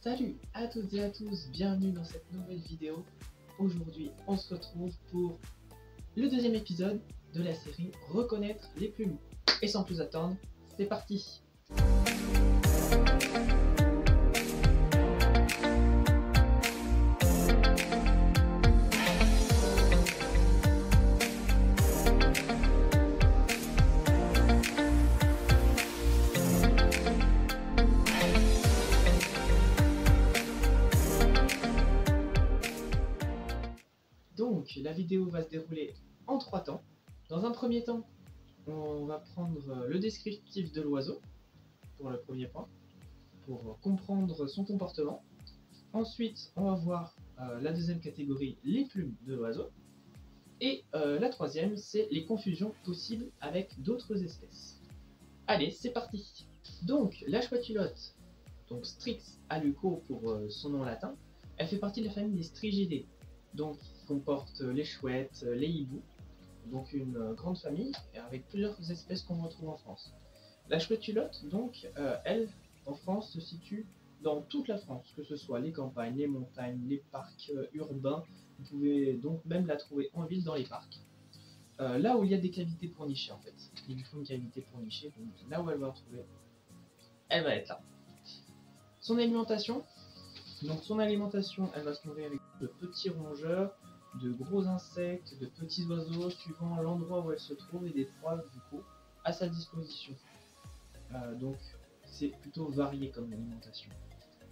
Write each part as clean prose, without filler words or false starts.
Salut à toutes et à tous, bienvenue dans cette nouvelle vidéo. Aujourd'hui, on se retrouve pour le deuxième épisode de la série Reconnaître les plumes. Et sans plus attendre, c'est parti! Donc, la vidéo va se dérouler en 3 temps. Dans un premier temps, on va prendre le descriptif de l'oiseau, pour le premier point, pour comprendre son comportement. Ensuite, on va voir la deuxième catégorie, les plumes de l'oiseau. Et la troisième, c'est les confusions possibles avec d'autres espèces. Allez, c'est parti! Donc, la chouette-culotte, donc Strix aluco pour son nom latin, elle fait partie de la famille des Strigidae. Donc, qui comporte les chouettes, les hiboux, donc une grande famille avec plusieurs espèces qu'on retrouve en France. La chouette-culotte, donc, elle, en France, se situe dans toute la France, que ce soit les campagnes, les montagnes, les parcs urbains. Vous pouvez donc même la trouver en ville dans les parcs. Là où il y a des cavités pour nicher, en fait. Il lui faut une cavité pour nicher, donc là où elle va retrouver, elle va être là. Son alimentation, elle va se nourrir avec de petits rongeurs, de gros insectes, de petits oiseaux, suivant l'endroit où elle se trouve et des proies du coup à sa disposition. Donc c'est plutôt varié comme alimentation.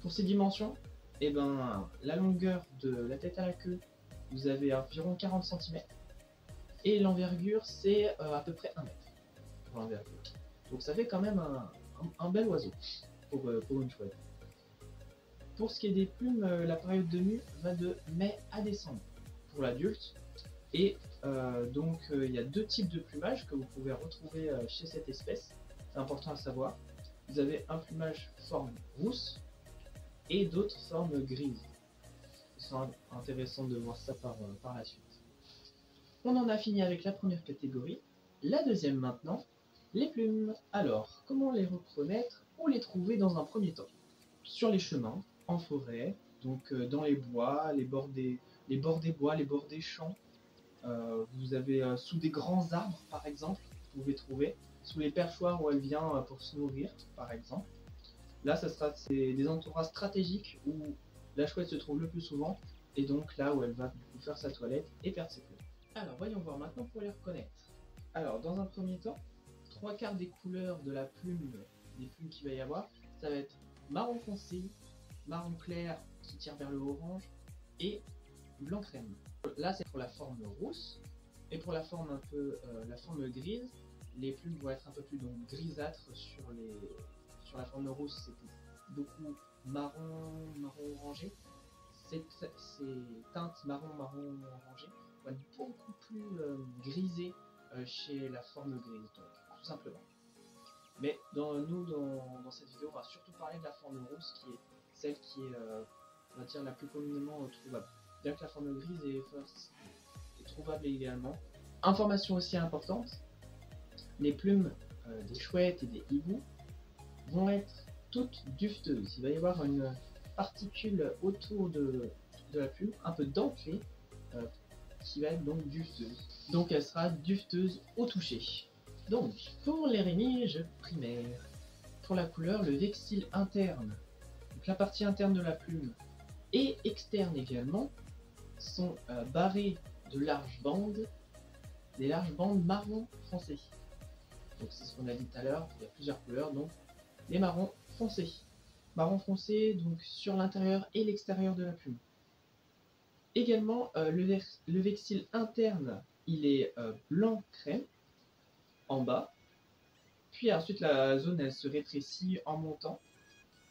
Pour ses dimensions, la longueur de la tête à la queue, vous avez environ 40 cm et l'envergure c'est à peu près 1 mètre pour l'envergure. Donc ça fait quand même un bel oiseau pour une chouette. Pour ce qui est des plumes, la période de mue va de mai à décembre pour l'adulte. Et il y a deux types de plumage que vous pouvez retrouver chez cette espèce. C'est important à savoir. Vous avez un plumage forme rousse et d'autres formes grises. C'est intéressant de voir ça par la suite. On en a fini avec la première catégorie. La deuxième maintenant, les plumes. Alors, comment les reconnaître ou les trouver dans un premier temps? Sur les chemins, en forêt, donc dans les bois, les bords des bois, les bords des champs. Vous avez sous des grands arbres, par exemple, vous pouvez trouver, sous les perchoirs où elle vient pour se nourrir, par exemple. Là, c'est des endroits stratégiques où la chouette se trouve le plus souvent, et donc là où elle va du coup faire sa toilette et perdre ses plumes. Alors, voyons voir maintenant pour les reconnaître. Alors, dans un premier temps, 3/4 des couleurs de la plume, des plumes qu'il va y avoir, ça va être marron foncé, marron clair qui tire vers le orange et blanc crème. Là c'est pour la forme rousse et pour la forme la forme grise, les plumes vont être un peu plus donc grisâtres sur la forme rousse, c'est beaucoup marron orangé. Ces teintes marron orangé vont être beaucoup plus grisées chez la forme grise, donc tout simplement. Mais dans cette vidéo, on va surtout parler de la forme rousse qui est celle qui est, on va dire, la plus communément trouvable. Bien que la forme grise est trouvable également. Information aussi importante, les plumes des chouettes et des hiboux vont être toutes duveteuses. Il va y avoir une particule autour de la plume, un peu dentelée, qui va être donc duveteuse. Donc elle sera duveteuse au toucher. Donc, pour les rémiges primaires, pour la couleur, le vexille interne, donc la partie interne de la plume, et externe également, sont barrés de larges bandes, des larges bandes marron foncé. Donc c'est ce qu'on a dit tout à l'heure, il y a plusieurs couleurs, donc les marrons foncés. Marron foncé donc sur l'intérieur et l'extérieur de la plume. Également, le vexille interne, il est blanc crème, en bas, puis ensuite la zone elle se rétrécit en montant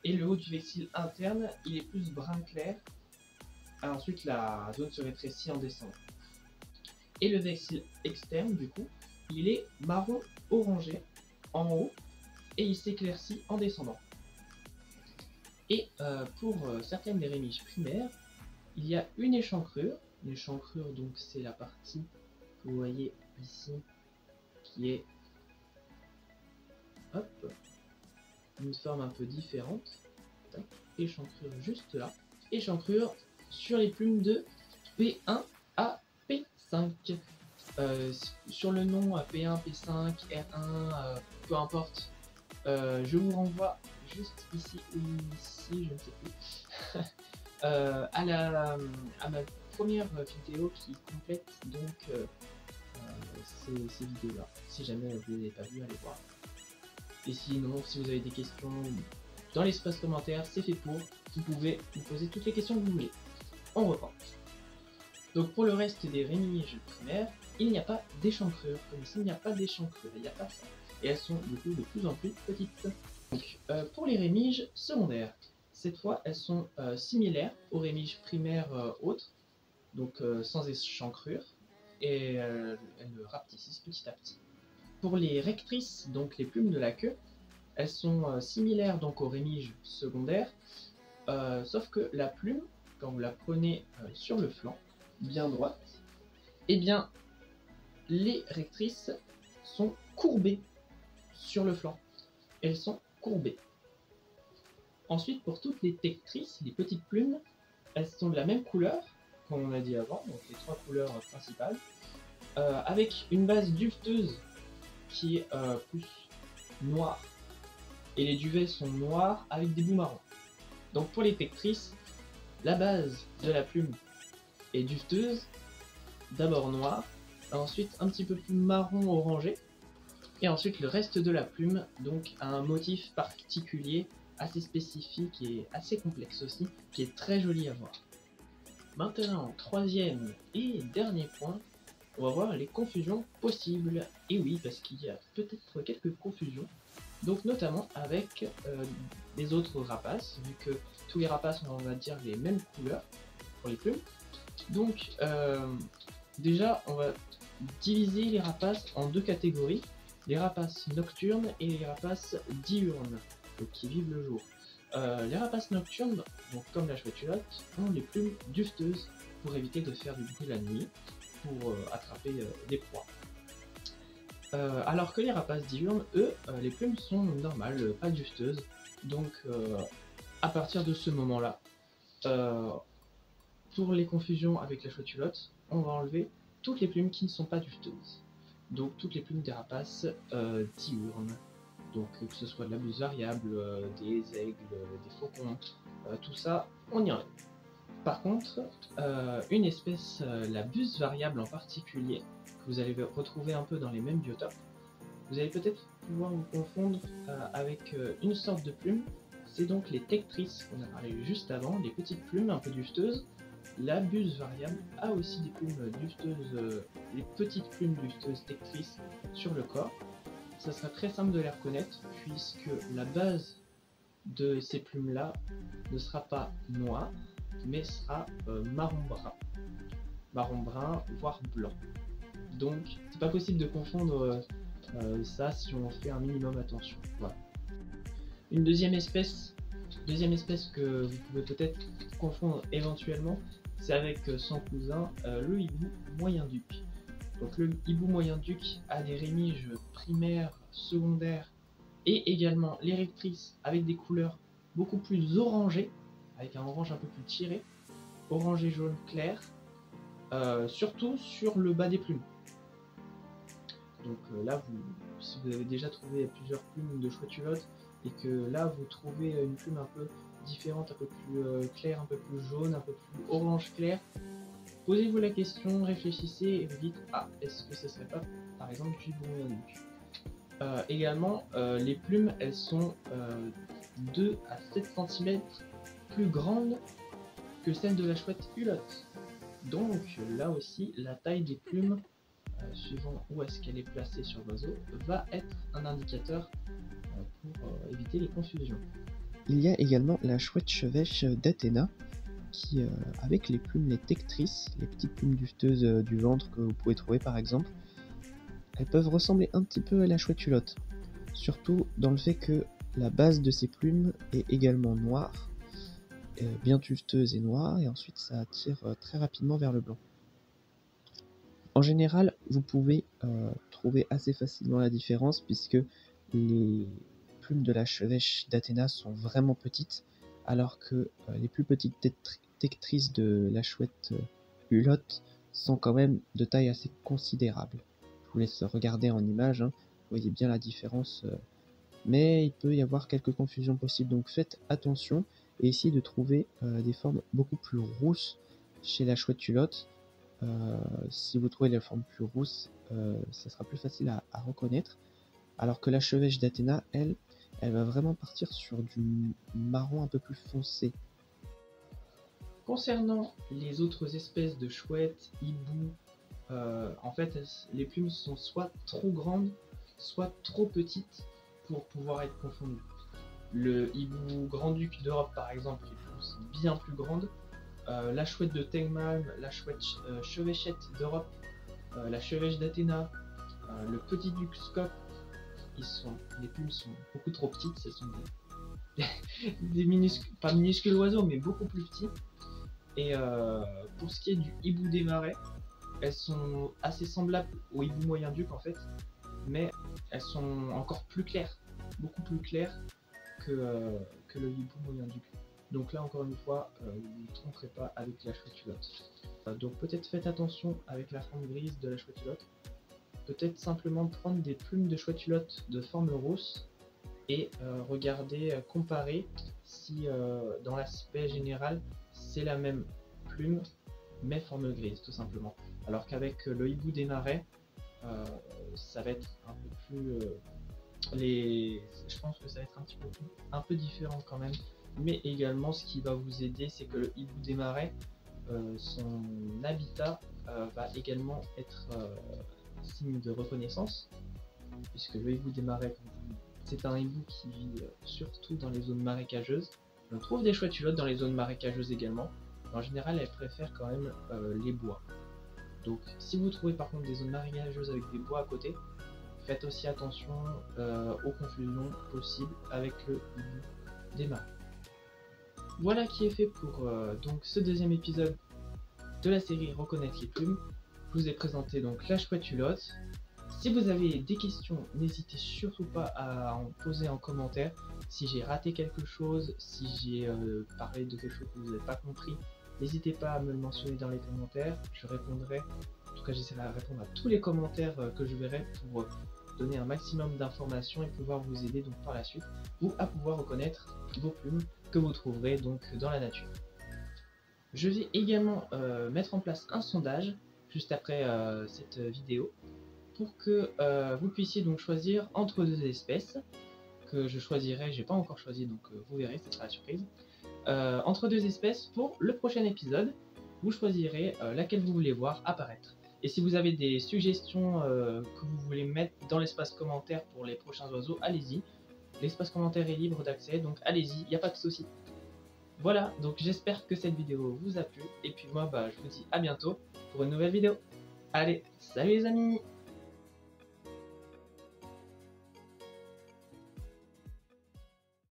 et le haut du vexille interne il est plus brun clair, ensuite la zone se rétrécit en descendant et le vexille externe du coup il est marron orangé en haut et il s'éclaircit en descendant. Et pour certaines des rémiges primaires il y a une échancrure donc c'est la partie que vous voyez ici qui est une forme un peu différente. tac, échancrure juste là, échancrure sur les plumes de P1 à P5. Sur le nom P1, P5, R1, peu importe, je vous renvoie juste ici ou ici, je ne sais plus, à ma première vidéo qui complète donc ces vidéos-là. Si jamais vous ne les avez pas vues, allez voir. Et sinon, si vous avez des questions dans l'espace commentaire, c'est fait pour. Vous pouvez me poser toutes les questions que vous voulez. On reprend. Donc pour le reste des rémiges primaires, il n'y a pas d'échancrure. Comme ici, il n'y a pas d'échancrure, il n'y a pas ça. Et elles sont du coup de plus en plus petites. Donc pour les rémiges secondaires, cette fois elles sont similaires aux rémiges primaires autres, donc sans échancrure, et elles rapetissent petit à petit. Pour les rectrices, donc les plumes de la queue, elles sont similaires donc aux rémiges secondaires, sauf que la plume, quand vous la prenez sur le flanc, bien droite, et bien les rectrices sont courbées sur le flanc. Elles sont courbées. Ensuite, pour toutes les tectrices, les petites plumes, elles sont de la même couleur, comme on a dit avant, donc les trois couleurs principales, avec une base dufteuse qui est plus noire, et les duvets sont noirs avec des bouts marrons. Donc pour les tectrices, la base de la plume est dufteuse, d'abord noire, ensuite un petit peu plus marron orangé, et ensuite le reste de la plume donc a un motif particulier, assez spécifique et assez complexe aussi, qui est très joli à voir. Maintenant, troisième et dernier point, on va voir les confusions possibles. Et oui, parce qu'il y a peut-être quelques confusions, donc notamment avec les autres rapaces, vu que tous les rapaces ont, on va dire, les mêmes couleurs pour les plumes. Donc déjà, on va diviser les rapaces en deux catégories, les rapaces nocturnes et les rapaces diurnes, donc qui vivent le jour. Les rapaces nocturnes, donc comme la chouette-culotte, ont les plumes dufteuses pour éviter de faire du bruit la nuit, pour attraper des proies. Alors que les rapaces diurnes, eux, les plumes sont normales, pas dufteuses. Donc à partir de ce moment-là, pour les confusions avec la chouette-culotte, on va enlever toutes les plumes qui ne sont pas dufteuses. Donc toutes les plumes des rapaces diurnes. Donc que ce soit de la buse variable, des aigles, des faucons, tout ça, on y enlève. Par contre, une espèce, la buse variable en particulier, que vous allez retrouver un peu dans les mêmes biotopes, vous allez peut-être pouvoir vous confondre avec une sorte de plume, c'est donc les tectrices qu'on a parlé juste avant, les petites plumes un peu dufteuses. La buse variable a aussi des plumes dufteuses, les petites plumes dufteuses tectrices sur le corps. Ça sera très simple de les reconnaître puisque la base de ces plumes là ne sera pas noire mais sera marron brun voire blanc. Donc c'est pas possible de confondre ça si on fait un minimum attention. Voilà. Une deuxième espèce que vous pouvez peut-être confondre éventuellement, c'est avec son cousin le hibou moyen-duc. Donc le hibou moyen-duc a des rémiges primaires, secondaires et également les rectrices avec des couleurs beaucoup plus orangées, avec un orange un peu plus tiré, orangé jaune clair, surtout sur le bas des plumes. Donc là, si vous avez déjà trouvé plusieurs plumes de chouette-culotte et que là vous trouvez une plume un peu différente, un peu plus claire, un peu plus jaune, un peu plus orange clair, posez-vous la question, réfléchissez et vous dites ah, est-ce que ce serait pas par exemple du hibou moyen-duc. Également, les plumes elles sont 2 à 7 cm plus grandes que celles de la chouette-culotte. Donc là aussi, la taille des plumes, suivant où est-ce qu'elle est placée sur l'oiseau, va être un indicateur pour éviter les confusions. Il y a également la chouette-chevêche d'Athéna, qui, avec les plumes, les tectrices, les petites plumes dufteuses du ventre que vous pouvez trouver par exemple, elles peuvent ressembler un petit peu à la chouette-culotte, surtout dans le fait que la base de ces plumes est également noire, bien dufteuse et noire, et ensuite ça tire très rapidement vers le blanc. En général, vous pouvez trouver assez facilement la différence puisque les plumes de la chevêche d'Athéna sont vraiment petites alors que les plus petites tectrices de la chouette hulotte sont quand même de taille assez considérable. Je vous laisse regarder en image, hein. Vous voyez bien la différence, mais il peut y avoir quelques confusions possibles, donc faites attention et essayez de trouver des formes beaucoup plus rousses chez la chouette hulotte. Si vous trouvez les formes plus rousses, ça sera plus facile à reconnaître, alors que la chevêche d'Athéna, elle va vraiment partir sur du marron un peu plus foncé. Concernant les autres espèces de chouettes, hiboux, en fait les plumes sont soit trop grandes, soit trop petites pour pouvoir être confondues. Le hibou grand-duc d'Europe par exemple, les plumes sont bien plus grandes. La chouette de Tengmalm, la chouette chevêchette d'Europe, la chevêche d'Athéna, le petit duc Skop, les plumes sont beaucoup trop petites, ce sont des minuscules, pas minuscules oiseaux, mais beaucoup plus petits. Et pour ce qui est du hibou des marais, elles sont assez semblables au hibou moyen duc en fait, mais elles sont encore plus claires, beaucoup plus claires que le hibou moyen duc. Donc là encore une fois, vous ne vous tromperez pas avec la chouette hulotte. Donc peut-être faites attention avec la forme grise de la chouette hulotte. Peut-être simplement prendre des plumes de chouette hulotte de forme rousse et regarder, comparer si dans l'aspect général c'est la même plume mais forme grise tout simplement. Alors qu'avec le hibou des marais, ça va être un peu plus... je pense que ça va être un peu différent quand même. Mais également ce qui va vous aider, c'est que le hibou des marais, son habitat va également être signe de reconnaissance, puisque le hibou des marais, c'est un hibou qui vit surtout dans les zones marécageuses. On trouve des chouettes hulottes dans les zones marécageuses également. En général, elles préfèrent quand même les bois. Donc si vous trouvez par contre des zones marécageuses avec des bois à côté, faites aussi attention aux confusions possibles avec le hibou des marais. Voilà qui est fait pour donc ce deuxième épisode de la série Reconnaître les plumes. Je vous ai présenté donc la chouette hulotte. Si vous avez des questions, n'hésitez surtout pas à en poser en commentaire. Si j'ai raté quelque chose, si j'ai parlé de quelque chose que vous n'avez pas compris, n'hésitez pas à me le mentionner dans les commentaires. Je répondrai, en tout cas j'essaierai de répondre à tous les commentaires que je verrai pour donner un maximum d'informations et pouvoir vous aider donc par la suite, ou à pouvoir reconnaître vos plumes que vous trouverez donc dans la nature. Je vais également mettre en place un sondage juste après cette vidéo pour que vous puissiez donc choisir entre deux espèces que je choisirai, j'ai pas encore choisi donc vous verrez, ce sera la surprise. Entre deux espèces pour le prochain épisode, vous choisirez laquelle vous voulez voir apparaître. Et si vous avez des suggestions que vous voulez mettre dans l'espace commentaire pour les prochains oiseaux, allez-y. L'espace commentaire est libre d'accès, donc allez-y, il n'y a pas de souci. Voilà, donc j'espère que cette vidéo vous a plu, et puis moi je vous dis à bientôt pour une nouvelle vidéo. Allez, salut les amis!